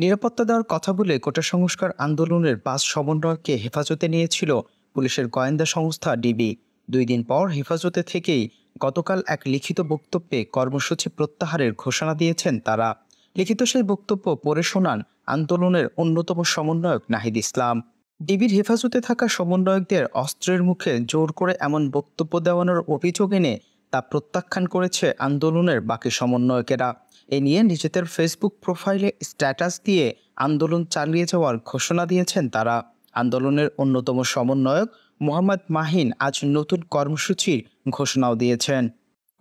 নিরাপত্তা দেওয়ার কথা বলে কোটা সংস্কার আন্দোলনের ৫ সমন্বয়ককে হেফাজতে নিয়েছিল পুলিশের গোয়েন্দা সংস্থা ডিবি। ২ দিন পর হেফাজতে থেকেই গতকাল এক লিখিত বক্তব্যে কর্মসূচি প্রত্যাহারের ঘোষণা দিয়েছেন তারা। লিখিত সেই বক্তব্য পড়ে শোনান আন্দোলনের অন্যতম সমন্বয়ক নাহিদ ইসলাম। ডিবির হেফাজতে থাকা সমন্বয়কদের অস্ত্রের মুখে জোর করে এমন বক্তব্য দেওয়ানোর অভিযোগ এনে তা প্রত্যাখ্যান করেছে আন্দোলনের বাকি সমন্বয়কেরা। এ নিয়ে নিজেদের ফেসবুক প্রোফাইলে স্ট্যাটাস দিয়ে আন্দোলন চালিয়ে যাওয়ার ঘোষণা দিয়েছেন তারা। আন্দোলনের অন্যতম সমন্বয়ক মোহাম্মদ মাহিন আজ নতুন কর্মসূচির ঘোষণাও দিয়েছেন।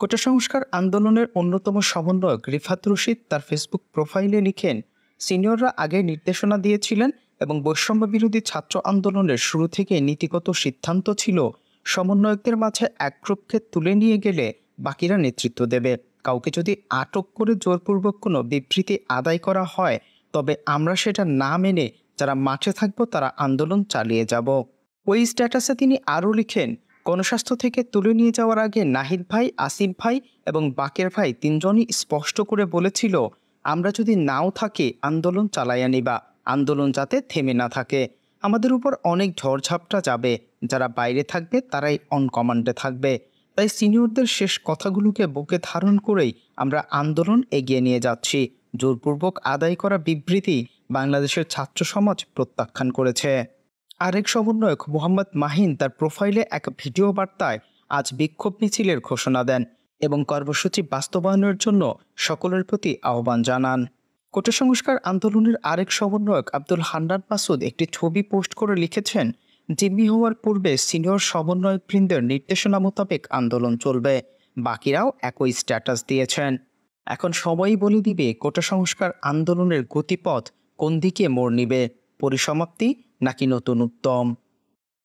কোটা সংস্কার আন্দোলনের অন্যতম সমন্বয়ক রিফাত রশিদ তার ফেসবুক প্রোফাইলে লিখেন, সিনিয়ররা আগে নির্দেশনা দিয়েছিলেন এবং বৈষম্য বিরোধী ছাত্র আন্দোলনের শুরু থেকে নীতিগত সিদ্ধান্ত ছিল সমন্বয়কদের মাঝে এক গ্রুপকে তুলে নিয়ে গেলে বাকিরা নেতৃত্ব দেবে। কাউকে যদি আটক করে জোরপূর্বক কোনো বিবৃতি আদায় করা হয় তবে আমরা সেটা না মেনে যারা মাঠে থাকবো তারা আন্দোলন চালিয়ে যাব। ওই স্ট্যাটাসে তিনি আরও লিখেন, গণস্বাস্থ্য থেকে তুলে নিয়ে যাওয়ার আগে নাহিদ ভাই, আসিফ ভাই এবং বাকের ভাই তিনজনই স্পষ্ট করে বলেছিল, আমরা যদি নাও থাকি আন্দোলন চালাইয়া নিবা, আন্দোলন যাতে থেমে না থাকে। আমাদের উপর অনেক ঝড়ঝাপটা যাবে, যারা বাইরে থাকবে তারাই অন কমান্ডে থাকবে। তাই সিনিয়রদের শেষ কথাগুলোকে বুকে ধারণ করেই আমরা আন্দোলন এগিয়ে নিয়ে যাচ্ছি। জোরপূর্বক আদায় করা বিবৃতি বাংলাদেশের ছাত্র সমাজ প্রত্যাখ্যান করেছে। আরেক সমন্বয়ক মোহাম্মদ মাহিন তার প্রোফাইলে এক ভিডিও বার্তায় আজ বিক্ষোভ মিছিলের ঘোষণা দেন এবং কর্মসূচি বাস্তবায়নের জন্য সকলের প্রতি আহ্বান জানান। কোটা সংস্কার আন্দোলনের আরেক সমন্বয়ক আব্দুল হান্নান মাসুদ একটি ছবি পোস্ট করে লিখেছেন, জিম্মি হওয়ার পূর্বে সিনিয়র সমন্বয়কবৃন্দের নির্দেশনা মোতাবেক আন্দোলন চলবে। বাকিরাও একই স্ট্যাটাস দিয়েছেন। এখন সময়ই বলে দিবে কোটা সংস্কার আন্দোলনের গতিপথ কোন দিকে মোড় নিবে, পরিসমাপ্তি নাকি নতুন উদ্যম।